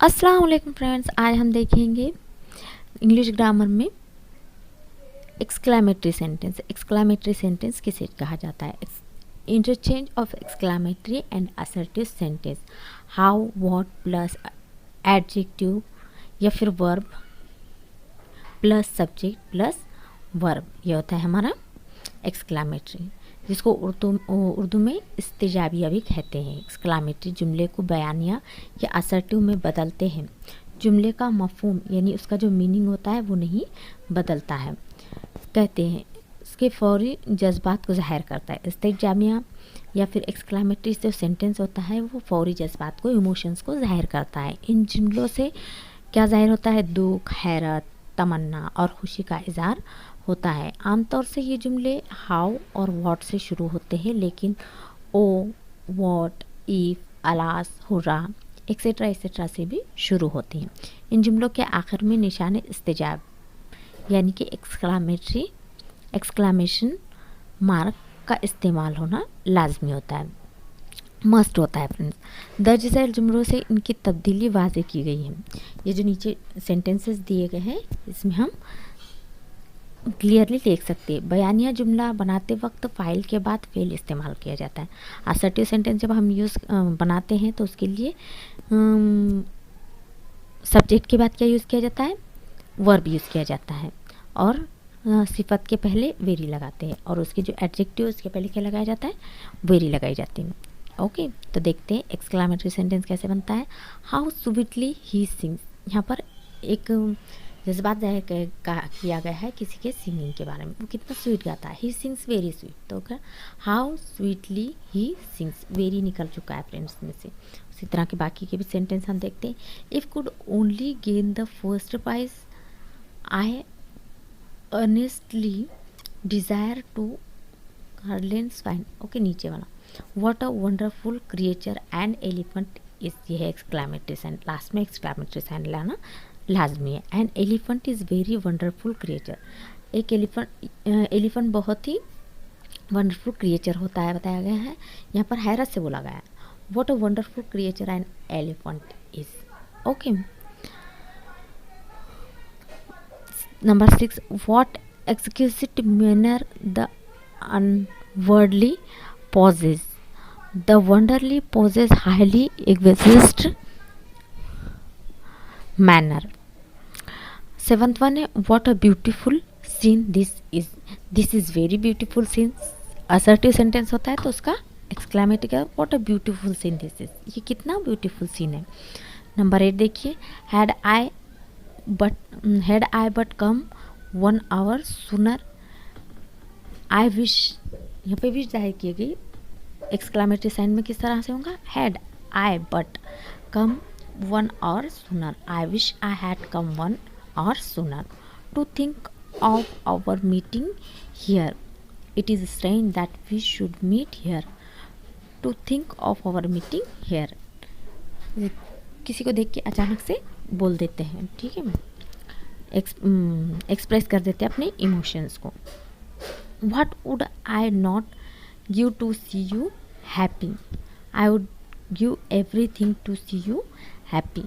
अस्सलाम वालेकुम फ्रेंड्स, आज हम देखेंगे इंग्लिश ग्रामर में एक्सक्लेमेटरी सेंटेंस। एक्सक्लेमेटरी सेंटेंस किसे कहा जाता है? Interchange of exclamatory and assertive sentence. How, what plus adjective या फिर verb plus subject plus verb, ये होता है हमारा एक्सक्लेमेटरी, जिसको उर्दू में इस्तेजाबिया भी कहते हैं। एक्सक्लेमेटरी जुमले को बयानिया या असर्टिव में बदलते हैं। जुमले का मफहूम यानी उसका जो मीनिंग होता है वो नहीं बदलता है। कहते हैं इसके फौरी जज्बात को ज़ाहिर करता है। इस्तेजाबिया या फिर एक्सक्लेमेटरी जो सेंटेंस होता है वो फौरी जज्बात को, इमोशंस को ज़ाहिर करता है। इन जुमलों से क्या ज़ाहिर होता है? दुख, हैरत, तमन्ना और खुशी का इज़हार होता है। आमतौर से ये जुमले हाउ और व्हाट से शुरू होते हैं, लेकिन oh, what, if, alas, hurrah etcetera से भी शुरू होते हैं। इन जुमलों के आखिर में निशान इस्तेजाब यानी कि एक्सक्लामेशन मार्क का इस्तेमाल होना लाजमी होता है, मस्ट होता है फ्रेंड्स। दर्ज झैल जुमलों से इनकी तब्दीली वाज़ेह की गई है। ये जो नीचे सेंटेंसेस दिए गए हैं इसमें हम क्लियरली देख सकते हैं। बयानिया जुमला बनाते वक्त फ़ाइल के बाद फेल इस्तेमाल किया जाता है। असर्टिव सेंटेंस जब हम बनाते हैं तो उसके लिए सब्जेक्ट के बाद क्या यूज़ किया जाता है? वर्ब यूज़ किया जाता है, और सिफत के पहले वेरी लगाते हैं, और उसके जो एडजेक्टिव उसके पहले क्या लगाया जाता है? वेरी लगाई जाती है। ओके, तो देखते हैं एक्सक्लेमेटरी सेंटेंस कैसे बनता है। How sweetly he sings. यहाँ पर एक जज्बात ज़ाहिर किया गया है किसी के सिंगिंग के बारे में, वो कितना स्वीट गाता है। ही सिंग्स वेरी स्वीट, तो क्या how sweetly he sings, very निकल चुका है फ्रेंड्स में से। उसी तरह के बाकी के भी सेंटेंस हम देखते हैं। If could only gain the first prize, I earnestly desire to हर्लेंस फाइन। ओके, नीचे वाला what a wonderful creature and elephant is, ये है एक्सक्लेमेटरी साइन। लास्ट में एक्सक्लेमेटरी साइन लाना लाजमी है। And elephant is very wonderful creature, एक एलिफेंट बहुत ही वंडरफुल क्रिएचर होता है बताया गया है। यहाँ पर हैरत से बोला गया है what a wonderful creature and elephant is. Okay, number 6, what exquisite manner the अनवर्डली पॉजेज, द वंडरली poses highly exist manner. 7th one है what a beautiful scene this is very beautiful scene. Assertive sentence होता है तो उसका exclamatory का what a beautiful scene this is, ये कितना ब्यूटीफुल सीन है। नंबर 8 देखिए, had I but come 1 hour sooner, I wish, यहाँ पे विश जाहिर की गई। एक्सक्लेमेटरी साइन में किस तरह से होगा? Had I but come 1 hour sooner, I wish I had come 1 hour sooner. To think of our meeting here, it is strange that we should meet here. To think of our meeting here, किसी को देख के अचानक से बोल देते हैं, ठीक है, एक्सप्रेस कर देते हैं अपने इमोशंस को। What would I not give to see you happy, I would give everything to see you happy.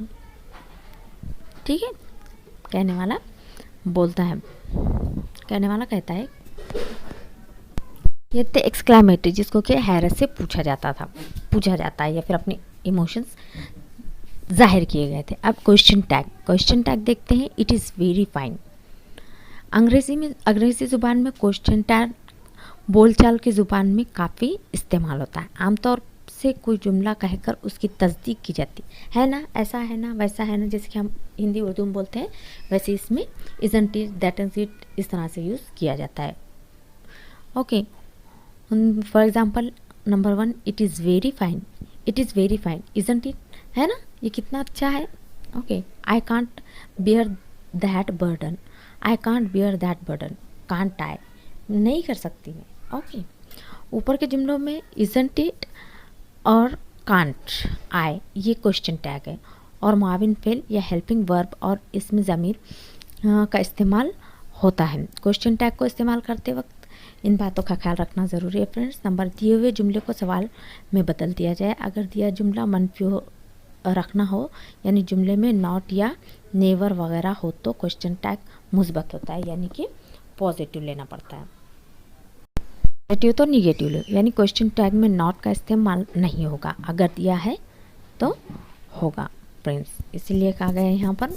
ठीक है, कहने वाला बोलता है, कहने वाला कहता है। ये थे एक्सक्लेमेटरी, जिसको कि हैरत से पूछा जाता है या फिर अपने इमोशंस जाहिर किए गए थे। अब क्वेश्चन टैग देखते हैं। It is very fine. अंग्रेज़ी ज़ुबान में क्वेश्चन टैग बोलचाल की ज़ुबान में काफ़ी इस्तेमाल होता है। आमतौर से कोई जुमला कहकर उसकी तस्दीक की जाती है ना, ऐसा है ना, वैसा है ना, जैसे कि हम हिंदी उर्दू में बोलते हैं, वैसे इसमें isn't it, that is it, इस तरह से यूज़ किया जाता है। Okay, for example number 1, it is very fine, isn't it, है ना, ये कितना अच्छा है। Okay, I can't bear that burden, can't I, नहीं कर सकती मैं। ओके, ऊपर के जुमलों में इज़न्ट इट और कांट आए ये क्वेश्चन टैग है, और माविन फेल या हेल्पिंग वर्ब और इसमें ज़मीर का इस्तेमाल होता है। क्वेश्चन टैग को इस्तेमाल करते वक्त इन बातों का ख्याल रखना ज़रूरी है फ्रेंड्स। नंबर, दिए हुए जुमले को सवाल में बदल दिया जाए। अगर दिया जुमला मनफी रखना हो, यानी जुमले में नॉट या नेवर वगैरह हो, तो क्वेश्चन टैग मुस्बत होता है, यानी कि पॉजिटिव लेना पड़ता है। नेगेटिव तो निगेटिव लो, यानी क्वेश्चन टैग में नॉट का इस्तेमाल नहीं होगा, अगर दिया है तो होगा फ्रेंड्स। इसीलिए कहा गया है यहाँ पर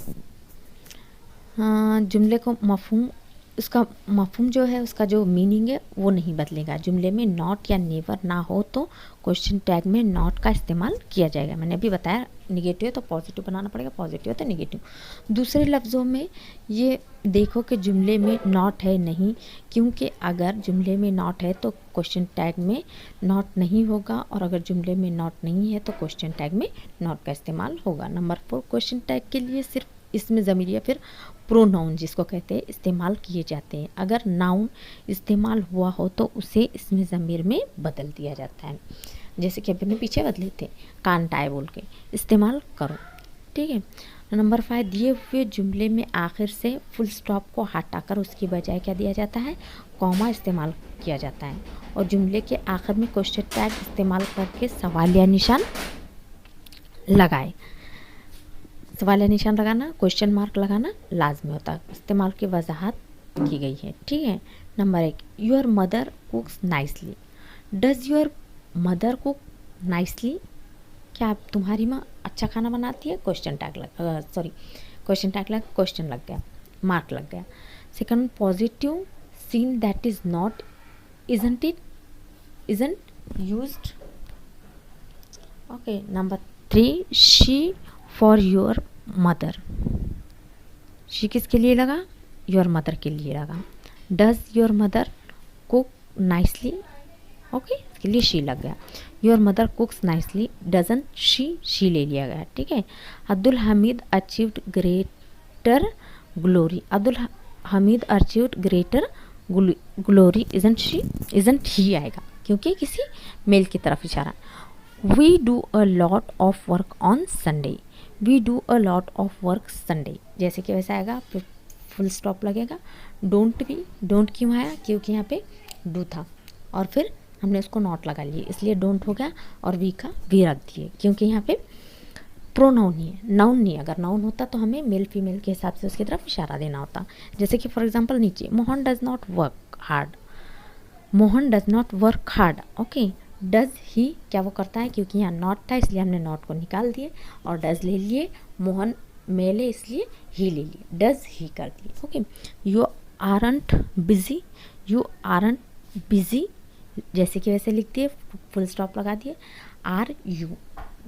जुमले को मफहूम, उसका मफहूम जो है, उसका जो मीनिंग है वो नहीं बदलेगा। जुमले में नॉट या नेवर ना हो तो क्वेश्चन टैग में नॉट का इस्तेमाल किया जाएगा। मैंने अभी बताया निगेटिव है तो पॉजिटिव बनाना पड़ेगा, पॉजिटिव है तो निगेटिव। दूसरे लफ्ज़ों में ये देखो कि जुमले में नॉट है नहीं, क्योंकि अगर जुमले में नॉट है तो क्वेश्चन टैग में नॉट नहीं होगा, और अगर जुमले में नॉट नहीं है तो क्वेश्चन टैग में नॉट का इस्तेमाल होगा। नंबर 4, क्वेश्चन टैग के लिए सिर्फ इसमें ज़मीर या फिर प्रोनाउन जिसको कहते हैं इस्तेमाल किए जाते हैं। अगर नाउन इस्तेमाल हुआ हो तो उसे इसमें ज़मीर में बदल दिया जाता है, जैसे कि अपने पीछे बदले थे कांट आए बोल के इस्तेमाल करो, ठीक है। नंबर 5, दिए हुए जुमले में आखिर से फुल स्टॉप को हटाकर उसकी बजाय क्या दिया जाता है, कॉमा इस्तेमाल किया जाता है। और जुमले के आखिर में क्वेश्चन टैग इस्तेमाल करके सवालिया निशान लगाए। सवालिया निशान लगाना, क्वेश्चन मार्क लगाना लाजमी होता है, इस्तेमाल की वजाहत की गई है, ठीक है। Number 1, your mother cooks nicely. Does your mother cook nicely, क्या तुम्हारी माँ अच्छा खाना बनाती है, क्वेश्चन टैग क्वेश्चन लग गया, मार्क लग गया। Second, positive scene that is not isn't used, okay. Number 3, she for your mother, she किसके लिए लगा, योर मदर के लिए लगा। Does your mother cook nicely, okay, इसके लिए शी लग गया। Your mother cooks nicely, doesn't she ले लिया गया, ठीक है। Abdul Hamid achieved greater glory, Abdul Hamid achieved greater glory, isn't he आएगा क्योंकि किसी मेल की तरफ इशारा। We do a lot of work on Sunday, we do a lot of work Sunday, जैसे कि वैसा आएगा, फिर फुल स्टॉप लगेगा। डोंट भी, डोंट क्यों आया, क्योंकि यहाँ पे डू था और फिर हमने उसको नॉट लगा लिए, इसलिए डोंट हो गया, और वी का वी रख दिए क्योंकि यहाँ पे प्रोनाउन ही है, नाउन नहीं। अगर नाउन होता तो हमें मेल फीमेल के हिसाब से उसकी तरफ इशारा देना होता। जैसे कि फॉर एग्जांपल नीचे, Mohan does not work hard, Mohan does not work hard, okay. Does he, क्या वो करता है, क्योंकि यहाँ नॉट था इसलिए हमने नॉट को निकाल दिए और डज ले लिए। मोहन मेल है इसलिए ही ले लिए, डज ही कर दिए, okay. You aren't busy, you aren't busy, जैसे कि वैसे लिख दिए, फुल स्टॉप लगा दिए। आर यू,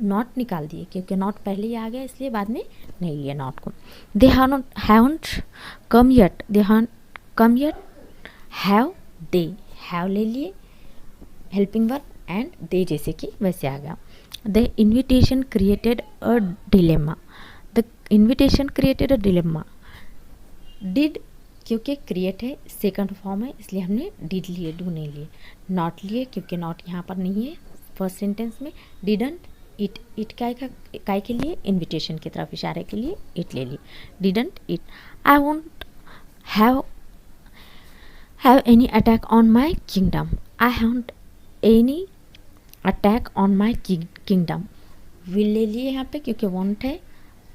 नॉट निकाल दिए क्योंकि नॉट पहले ही आ गया इसलिए बाद में नहीं लिया नॉट को। They haven't come yet, they haven't come yet, have they, have ले लिए, हेल्पिंग वर्ब एंड दे जैसे कि वैसे आ गया। The invitation created a dilemma, the invitation created a dilemma, did क्योंकि क्रिएट है सेकंड फॉर्म है इसलिए हमने डिड लिए, डू नहीं लिए। नॉट लिए क्योंकि नॉट यहाँ पर नहीं है फर्स्ट सेंटेंस में। डिडंट, इट काय के लिए, इन्विटेशन की तरफ इशारे के लिए इट ले लिए, didn't it. I won't have any attack on my kingdom, I haven't any attack on my kingdom, will lay लिए यहाँ पे क्योंकि वॉन्ट है,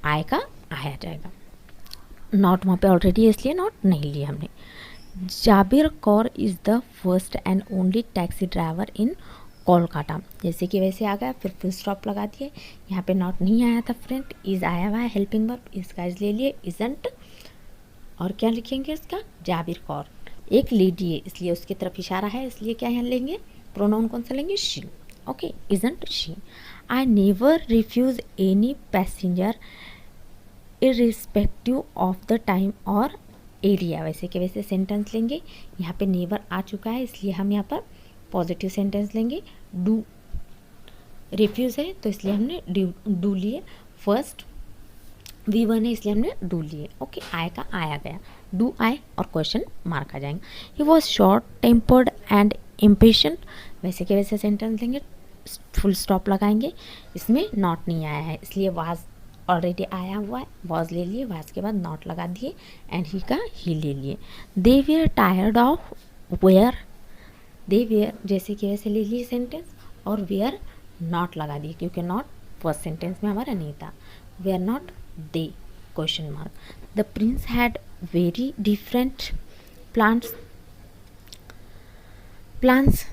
आएगा आया जाएगा, नॉट वहाँ पे ऑलरेडी है इसलिए नॉट नहीं लिया हमने। Jabir Kaur is the first and only taxi driver in Kolkata, जैसे कि वैसे आ गया, फिर फुल स्टॉप लगा दिए। यहाँ पे नॉट नहीं आया था फ्रेंड, इज़ आया हुआ है, हेल्पिंग वर्ब, इसका इज़ ले लिए, इजंट, और क्या लिखेंगे इसका, जाबिर कौर, एक लेडी है इसलिए उसकी तरफ इशारा है इसलिए क्या यहाँ लेंगे, प्रोनाउन कौन सा लेंगे, she, okay, isn't she. I never refuse any passenger irrespective of the time और एरिया, वैसे के वैसे सेंटेंस लेंगे। यहाँ पे नेवर आ चुका है इसलिए हम यहाँ पर पॉजिटिव सेंटेंस लेंगे। डू रिफ्यूज़ है तो इसलिए हमने डू लिए, फर्स्ट V1 है इसलिए हमने डू लिए, ओके। आय का आया गया, डू आए और क्वेश्चन मार्क आ जाएंगे। He was short tempered and impatient, वैसे के वैसे सेंटेंस लेंगे। फुल स्टॉप लगाएंगे, इसमें नॉट नहीं आया है इसलिए वाज ऑलरेडी आया हुआ है, वाज ले लिए, वाज के बाद नॉट लगा दिए, एंड ही का ही ले लिए। They were tired of were, they were जैसे कि वैसे ले लिए सेंटेंस, और वेयर नॉट लगा दिए क्योंकि नॉट फर्स्ट सेंटेंस में हमारा नहीं था। Were not they question mark. The prince had very different plants, plans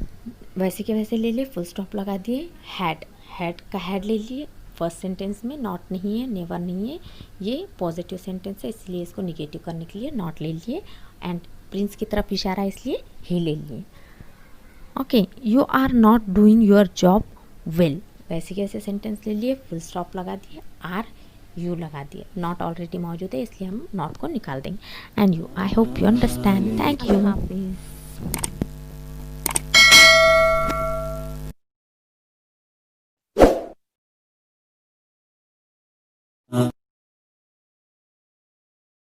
वैसे के वैसे ले लिए, फुल स्टॉप लगा दिए। हैड, हैड का हैड ले लिए, फर्स्ट सेंटेंस में नॉट नहीं है, नेवर नहीं है, ये पॉजिटिव सेंटेंस है इसलिए इसको निगेटिव करने के लिए नॉट ले लिए, एंड प्रिंस की तरफ इशारा है इसलिए ही ले लिए। Okay, you are not doing your job well, वैसे कैसे सेंटेंस ले लिए, फुल स्टॉप लगा दिए, आर यू लगा दिए, नॉट ऑलरेडी मौजूद है इसलिए हम नॉट को निकाल देंगे। And you, I hope you understand. Thank you.